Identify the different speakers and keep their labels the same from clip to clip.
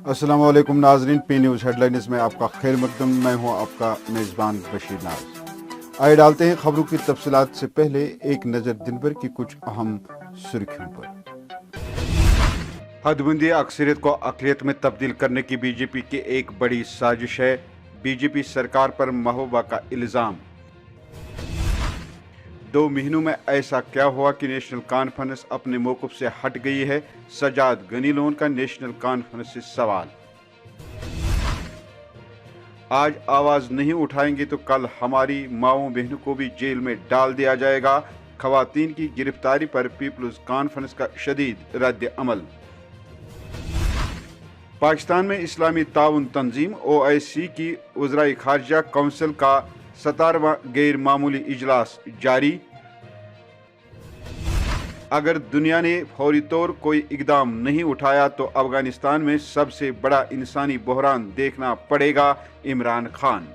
Speaker 1: अस्सलाम वालेकुम नाजरीन, पी न्यूज़ हेडलाइंस में आपका खैर मकदम। मैं हूं आपका मेज़बान बशीर नाज। आइए डालते हैं खबरों की तफसीलात से पहले एक नज़र दिन भर की कुछ अहम सुर्खियों पर। हदबंदी अक्सरियत को अक़लियत में तब्दील करने की बीजेपी की एक बड़ी साजिश है, बीजेपी सरकार पर महबूबा का इल्ज़ाम। 2 महीनों में ऐसा क्या हुआ कि नेशनल कॉन्फ्रेंस अपने मौक़िफ़ से हट गई है, सजाद गनी लोन का नेशनल कॉन्फ्रेंस से सवाल। आज आवाज़ नहीं उठाएंगे तो कल हमारी माओं बहनों को भी जेल में डाल दिया जाएगा, ख़वातीन की गिरफ्तारी पर पीपल्स कॉन्फ्रेंस का शदीद रद्द अमल। पाकिस्तान में इस्लामी ताउन तंजीम OIC की वज़राए ख़ारजा कौंसिल का 17वां गैर मामूली इजलास जारी। अगर दुनिया ने फौरी तौर कोई इकदाम नहीं उठाया तो अफगानिस्तान में सबसे बड़ा इंसानी बहरान देखना पड़ेगा, इमरान खान।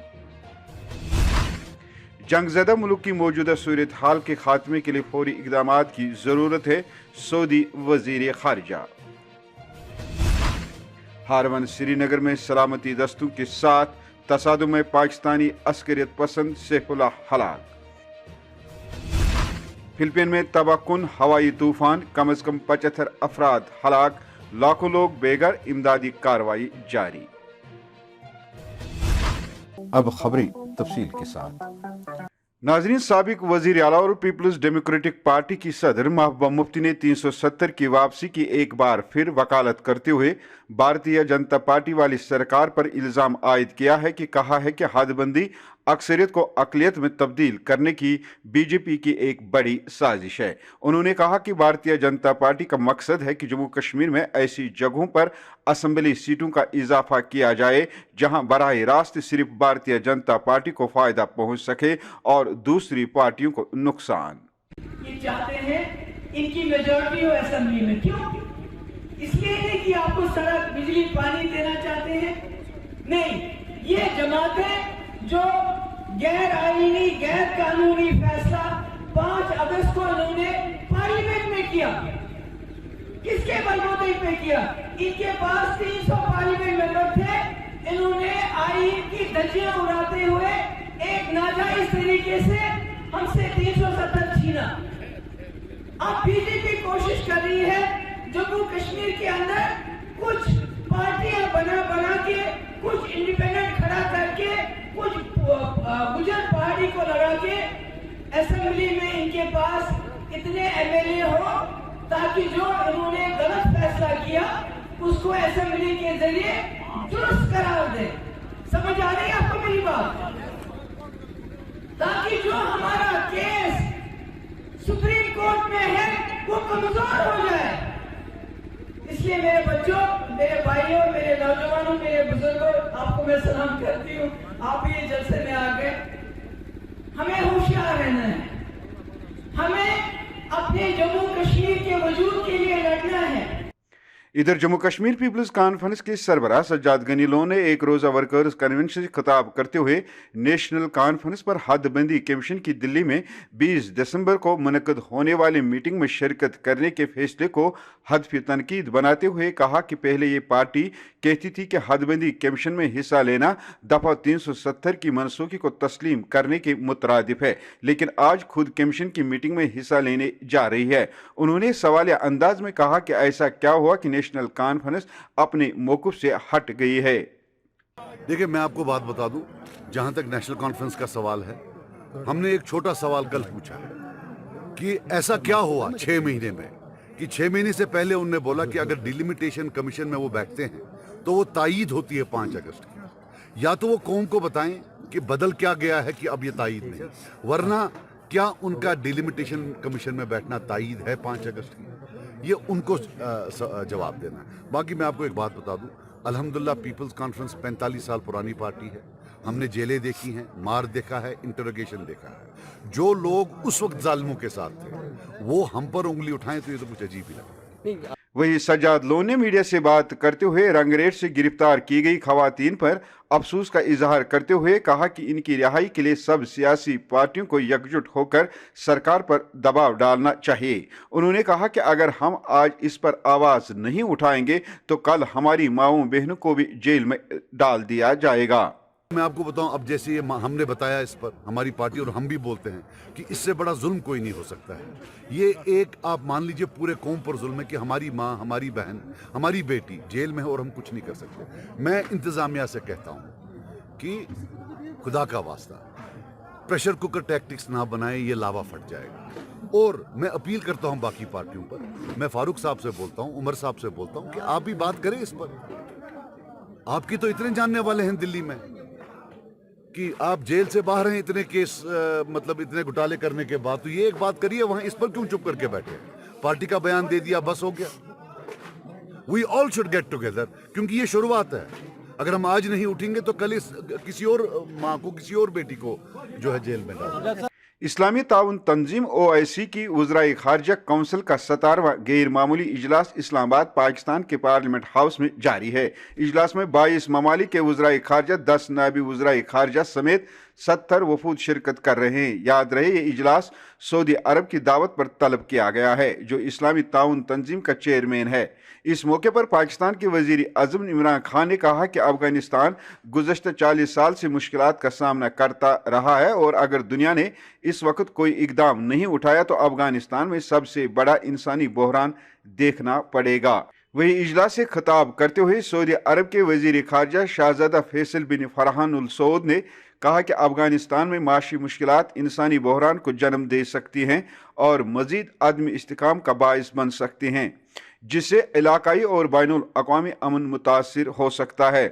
Speaker 1: जंगज़दा मुल्क की मौजूदा सूरत हाल के खात्मे के लिए फौरी इकदामात की ज़रूरत है, सऊदी वज़ीर ख़ारजा। हारवन श्रीनगर में सलामती दस्तों के साथ तसादुम में पाकिस्तानी अस्करियत पसंद सैफुल्लाह हलाक। फिलिपीन में तबाहकुन हवाई तूफान, कम अज कम 75 अफराद हलाक, लाखों लोग बेघर, इमदादी कार्रवाई जारी। अब खबरें तफसील के साथ। नाज़रीन, साबिक वज़ीर आला और पीपल्स डेमोक्रेटिक पार्टी की सदर महबूबा मुफ्ती ने 370 की वापसी की एक बार फिर वकालत करते हुए भारतीय जनता पार्टी वाली सरकार पर इल्ज़ाम आयद किया है कि कहा है कि हदबंदी अक्सरियत को अक़लियत में तब्दील करने की बीजेपी की एक बड़ी साजिश है। उन्होंने कहा कि भारतीय जनता पार्टी का मकसद है कि जम्मू कश्मीर में ऐसी जगहों पर असम्बली सीटों का इजाफा किया जाए जहां बराह रास्त सिर्फ भारतीय जनता पार्टी को फायदा पहुंच सके और दूसरी पार्टियों को नुकसान।
Speaker 2: ये चाहते हैं इनकी मेजॉरिटी हो असेंबली में। क्यों? इसलिए नहीं कि आपको सड़क, बिजली, पानी देना चाहते हैं, नहीं। ये जमातें जो गैर आईनी, गैर कानूनी फैसला 5 अगस्त को इन्होंने पार्लियामेंट में किया, किसके बलबूते पे किया? इनके पास 300 पार्लियामेंट मेंबर थे। इन्होंने आईन की धज्जियां उड़ाते हुए एक नाजायज तरीके से हमसे 370 छीना। अब बीजेपी कोशिश कर रही है जम्मू कश्मीर के अंदर कुछ पार्टियां बना के, कुछ इंडिपेंडेंट खड़ा करके, कुछ गुजर पार्टी को लगा के असेंबली में इनके पास इतने MLA हो ताकि जो इन्होंने गलत फैसला किया उसको असेंबली के जरिए दुरुस्त करार दे। समझ आ रही है आपको मेरी बात? ताकि जो हमारा केस सुप्रीम कोर्ट में है वो कमजोर हो जाए। इसलिए मेरे बच्चों, मेरे भाइयों, मेरे नौजवानों, मेरे बुजुर्गों, आपको मैं सलाम करती हूँ। आप ये जलसे में आ गए। हमें होशियार रहना है, हमें अपने जम्मू कश्मीर के वजूद के लिए लड़ना है।
Speaker 1: इधर जम्मू कश्मीर पीपल्स कॉन्फ्रेंस के सरबराह सज्जाद गनी लोन ने एक रोज़ा वर्कर्स कन्वेंशन से खिताब करते हुए नेशनल कॉन्फ्रेंस पर हदबंदी कमीशन की दिल्ली में 20 दिसंबर को मुनक़द होने वाली मीटिंग में शिरकत करने के फैसले को हदफ तनकीद बनाते हुए कहा कि पहले ये पार्टी कहती थी कि हदबंदी कमीशन में हिस्सा लेना दफ़ा 370 की मनसूखी को तस्लीम करने के मुतरादिफ है, लेकिन आज खुद कमीशन की मीटिंग में हिस्सा लेने जा रही है। उन्होंने सवालिया अंदाज में कहा कि ऐसा क्या हुआ कि नेशनल कॉन्फ्रेंस अपने मौक़िफ़ से हट गई है।
Speaker 3: देखिए, मैं आपको बात बता दूं, जहां तक नेशनल कॉन्फ्रेंस का सवाल है, हमने एक छोटा सवाल कल पूछा है कि ऐसा क्या हुआ 6 महीने में कि 6 महीने से पहले उन्होंने बोला कि अगर डिलिमिटेशन कमीशन में वो बैठते हैं तो वो तायीद होती है 5 अगस्त की। या तो वो कौम को बताएं कि बदल क्या गया है कि अब ये तायीद नहीं, वरना क्या उनका डिलिमिटेशन कमीशन में बैठना तायीद है 5 अगस्त की, ये उनको जवाब देना है। बाकी मैं आपको एक बात बता दूं, अल्हम्दुलिल्लाह पीपल्स कॉन्फ्रेंस 45 साल पुरानी पार्टी है। हमने जेलें देखी हैं, मार देखा है, इंटरोगेशन देखा है। जो लोग उस वक्त जालिमों के साथ थे वो हम पर उंगली उठाएं तो ये तो कुछ अजीब ही लगता है।
Speaker 1: वही सज्जाद लोन ने मीडिया से बात करते हुए रंगरेट से गिरफ्तार की गई खवातीन पर अफसोस का इजहार करते हुए कहा कि इनकी रिहाई के लिए सब सियासी पार्टियों को एकजुट होकर सरकार पर दबाव डालना चाहिए। उन्होंने कहा कि अगर हम आज इस पर आवाज नहीं उठाएंगे तो कल हमारी माओं बहनों को भी जेल में डाल दिया जाएगा।
Speaker 3: मैं आपको बताऊं, अब जैसे ये हमने बताया, इस पर हमारी पार्टी और हम भी बोलते हैं कि इससे बड़ा जुल्म कोई नहीं हो सकता है। ये एक आप मान लीजिए पूरे कौम पर जुल्म है कि हमारी माँ, हमारी बहन, हमारी बेटी जेल में है और हम कुछ नहीं कर सकते। मैं इंतजामिया से कहता हूँ कि खुदा का वास्ता प्रेशर कुकर टैक्टिक्स ना बनाए, ये लावा फट जाएगा। और मैं अपील करता हूँ बाकी पार्टियों पर, मैं फारूक साहब से बोलता हूँ, उमर साहब से बोलता हूँ कि आप भी बात करें इस पर। आपकी तो इतने जानने वाले हैं दिल्ली में कि आप जेल से बाहर हैं इतने केस मतलब इतने घोटाले करने के बाद, तो ये एक बात करिए, वहां इस पर क्यों चुप करके बैठे? पार्टी का बयान दे दिया, बस हो गया। We all should get together, क्योंकि ये शुरुआत है। अगर हम आज नहीं उठेंगे तो कल किसी और माँ को, किसी और बेटी को जो है जेल में डाल।
Speaker 1: इस्लामी ताउन तंजीम OIC की वज़राए खारजा काउंसिल का 17वां गैर मामूली इजलास इस्लामाबाद पाकिस्तान के पार्लियामेंट हाउस में जारी है। इजलास में 22 ममालिक के वज़राए खारजा, 10 नायबी वज़राए खारजा समेत 70 वफूद शिरकत कर रहे हैं। याद रहे, ये इजलास सऊदी अरब की दावत पर तलब किया गया है, जो इस्लामी ताउन तंजीम का चेयरमैन है। इस मौके पर पाकिस्तान के वज़ीर आज़म इमरान खान ने कहा कि अफगानिस्तान गुज़श्ता 40 साल से मुश्किलात का सामना करता रहा है और अगर दुनिया ने इस वक्त कोई इकदाम नहीं उठाया तो अफगानिस्तान में सबसे बड़ा इंसानी बहरान देखना पड़ेगा। वही इजलास से खिताब करते हुए सऊदी अरब के वज़ीर खारजा शाहज़ादा फैसल बिन फरहान अल सऊद ने कहा कि अफगानिस्तान में माशी मुश्किलात इंसानी बहरान को जन्म दे सकती हैं और मज़ीद अदम इस्तिकाम का बाइस बन सकती हैं, जिससे इलाकाई और बैनुल अक़वामी अमन मुतासिर हो सकता है।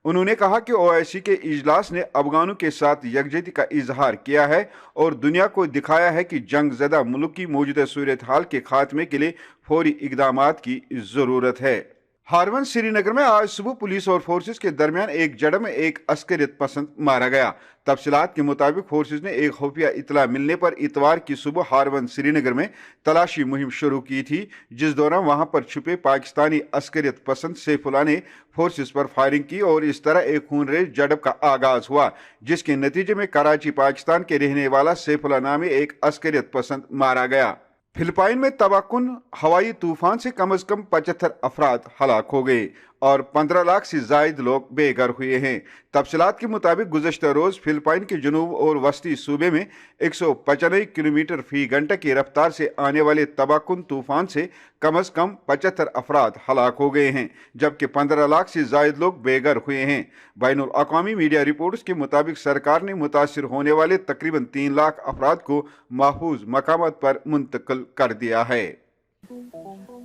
Speaker 1: उन्होंने कहा कि OIC के इजलास ने अफगानों के साथ यकजहती का इजहार किया है और दुनिया को दिखाया है कि जंग ज़दा मुल्क की मौजूदा सूरत हाल के खात्मे के लिए फौरी इक़दामात की ज़रूरत है। हारवन श्रीनगर में आज सुबह पुलिस और फोर्सेस के दरमियान एक झड़प में एक अस्करियत पसंद मारा गया। तफसीलात के मुताबिक फोर्सेस ने एक खुफिया इतला मिलने पर इतवार की सुबह हारवन श्रीनगर में तलाशी मुहिम शुरू की थी, जिस दौरान वहां पर छुपे पाकिस्तानी अस्करियत पसंद सैफुल्लाह ने फोर्सेस पर फायरिंग की और इस तरह एक खूनरेज झड़प का आगाज हुआ, जिसके नतीजे में कराची पाकिस्तान के रहने वाला सैफुल्लाह नामी एक अस्करियत पसंद मारा गया। फिलिपाइन में तबाकुन हवाई तूफान से कम 75 अफराद हलाक हो गए और 15 लाख से जायद लोग बेघर हुए हैं। तफसीलात के मुताबिक गुज़श्ता रोज़ फिलिपाइन के जनूब और वस्ती सूबे में 195 किलोमीटर फी घंटा की रफ्तार से आने वाले तबाकुन तूफान से कम 75 अफराद हलाक हो गए हैं, जबकि 15 लाख से जायद लोग बेघर हुए हैं। बैनुल अक़वामी मीडिया रिपोर्ट्स के मुताबिक सरकार ने मुतासिर होने वाले तकरीबन 3 लाख अफराद को महफूज मकामात पर मुंतकिल कर दिया है।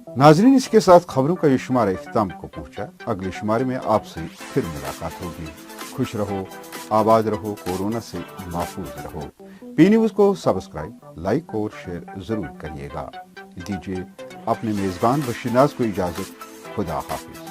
Speaker 1: नाजरीन, इसके साथ खबरों का ये शुमारा इख्तिताम को पहुंचा। अगले शुमारे में आपसे फिर मुलाकात होगी। खुश रहो, आबाद रहो, कोरोना से महफूज रहो। पी न्यूज़ को सब्सक्राइब, लाइक और शेयर जरूर करिएगा। दीजिए अपने मेज़बान बशीर नाज़ को इजाज़त। खुदा हाफिज।